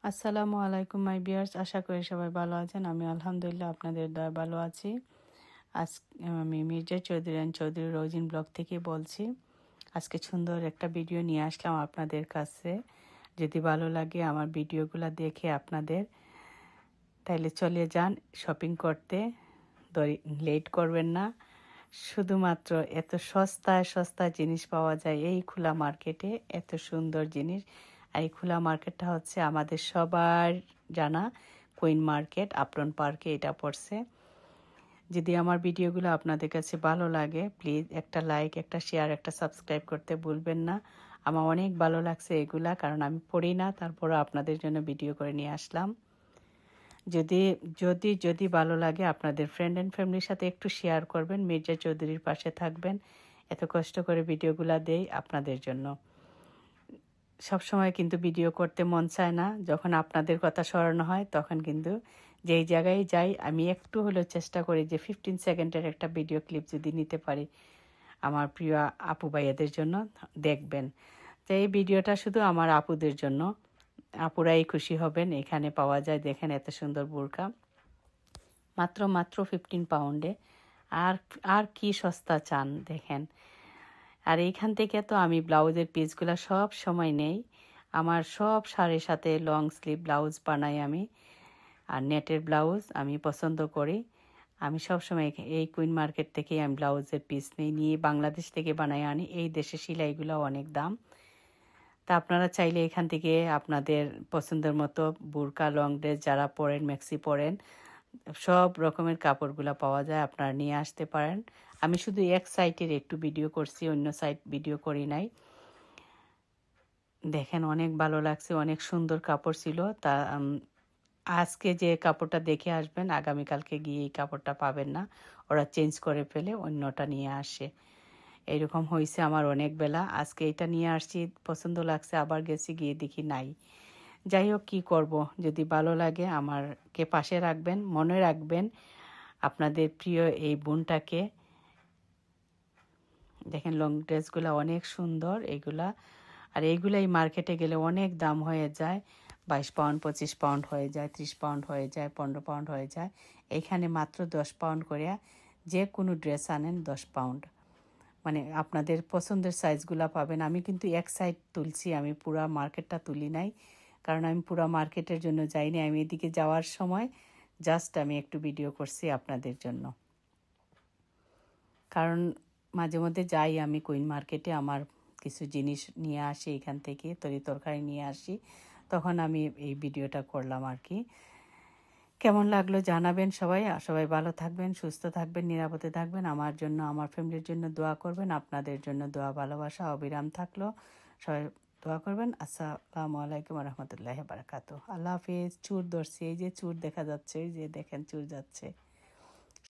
আসসালামু আলাইকুম মাই বিয়ার্স, আশা করি সবাই ভালো আছেন। আমি আলহামদুলিল্লাহ আপনাদের দয়া ভালো আছি। আজ আমি মির্জা চৌধুরী অ্যান্ড চৌধুরী রোজিন ব্লগ থেকে বলছি। আজকে সুন্দর একটা ভিডিও নিয়ে আসলাম আপনাদের কাছে। যদি ভালো লাগে আমার ভিডিওগুলো দেখে আপনাদের, তাইলে চলে যান শপিং করতে, লেট করবেন না। শুধুমাত্র এত সস্তায় সস্তা জিনিস পাওয়া যায় এই খোলা মার্কেটে, এত সুন্দর জিনিস। আর এই খোলা মার্কেটটা হচ্ছে আমাদের সবার জানা কুইন মার্কেট, আপটন পার্কে এটা পড়ছে। যদি আমার ভিডিওগুলো আপনাদের কাছে ভালো লাগে, প্লিজ একটা লাইক, একটা শেয়ার, একটা সাবস্ক্রাইব করতে ভুলবেন না। আমার অনেক ভালো লাগছে এগুলা, কারণ আমি পড়ি না, তারপরও আপনাদের জন্য ভিডিও করে নিয়ে আসলাম। যদি যদি যদি ভালো লাগে আপনাদের ফ্রেন্ড অ্যান্ড ফ্যামিলির সাথে একটু শেয়ার করবেন, মির্জা চৌধুরীর পাশে থাকবেন। এত কষ্ট করে ভিডিওগুলো দেই আপনাদের জন্য। সব সময় কিন্তু ভিডিও করতে মন চায় না, যখন আপনাদের কথা স্মরণ হয় তখন কিন্তু যেই জায়গায় যাই আমি একটু হলেও চেষ্টা করি যে 15 সেকেন্ডের একটা ভিডিও ক্লিপ যদি নিতে পারি আমার প্রিয় আপু ভাইয়াদের জন্য দেখবেন। তো এই ভিডিওটা শুধু আমার আপুদের জন্য, আপুরাই খুশি হবেন। এখানে পাওয়া যায়, দেখেন এত সুন্দর বোরকা, মাত্র মাত্র 15 পাউন্ডে। আর আর কি সস্তা চান দেখেন। আর এইখান থেকে তো আমি ব্লাউজের পিসগুলো সব সময় নেই। আমার সব শাড়ির সাথে লং স্লিভ ব্লাউজ বানাই আমি, আর নেটের ব্লাউজ আমি পছন্দ করি। আমি সবসময় এই কুইন মার্কেট থেকেই আমি ব্লাউজের পিস নিয়ে বাংলাদেশ থেকে বানাই আনি। এই দেশে সেলাইগুলো অনেক দাম। তা আপনারা চাইলে এখান থেকে আপনাদের পছন্দের মতো বুরকা, লং ড্রেস যারা পরেন, ম্যাক্সি পরেন, সব রকমের কাপড়গুলো পাওয়া যায়, আপনারা নিয়ে আসতে পারেন। আমি শুধু এক সাইটের একটু ভিডিও করছি, অন্য সাইট ভিডিও করি নাই। দেখেন অনেক ভালো লাগছে, অনেক সুন্দর কাপড় ছিল। তা আজকে যে কাপড়টা দেখে আসবেন, আগামীকালকে গিয়ে এই কাপড়টা পাবেন না, ওরা চেঞ্জ করে ফেলে অন্যটা নিয়ে আসে। এইরকম হয়েছে আমার অনেক বেলা। আজকে এটা নিয়ে আসছি, পছন্দ লাগছে, আবার গেছি, গিয়ে দেখি নাই। যাই হোক, কী করব, যদি ভালো লাগে আমারকে পাশে রাখবেন, মনে রাখবেন আপনাদের প্রিয় এই বোনটাকে। দেখেন লং ড্রেসগুলো অনেক সুন্দর এগুলা। আর এইগুলাই মার্কেটে গেলে অনেক দাম হয়ে যায়, 22 পাউন্ড, 25 পাউন্ড হয়ে যায়, 30 পাউন্ড হয়ে যায়, 15 পাউন্ড হয়ে যায়। এইখানে মাত্র 10 পাউন্ড করে যে কোনো ড্রেস আনেন 10 পাউন্ড, মানে আপনাদের পছন্দের সাইজগুলা পাবেন। আমি কিন্তু এক সাইড তুলছি, আমি পুরা মার্কেটটা তুলি নাই, কারণ আমি পুরা মার্কেটের জন্য যাইনি। আমি এদিকে যাওয়ার সময় জাস্ট আমি একটু ভিডিও করছি আপনাদের জন্য, কারণ মাঝে মধ্যে যাই আমি কুইন মার্কেটে, আমার কিছু জিনিস নিয়ে আসি এখান থেকে, তরকারি নিয়ে আসি, তখন আমি এই ভিডিওটা করলাম আর কি। কেমন লাগলো জানাবেন সবাই। সবাই ভালো থাকবেন, সুস্থ থাকবেন, নিরাপদে থাকবেন। আমার জন্য, আমার ফ্যামিলির জন্য দোয়া করবেন। আপনাদের জন্য দোয়া ভালোবাসা অবিরাম থাকলো। সবাই দোয়া করবেন। আসসালামু আলাইকুম রহমতুল্লাহ বারাকাতু। আল্লাহ হাফিজ। চুর ধরছি, এই যে চুর দেখা যাচ্ছে, এই যে দেখেন চুর যাচ্ছে।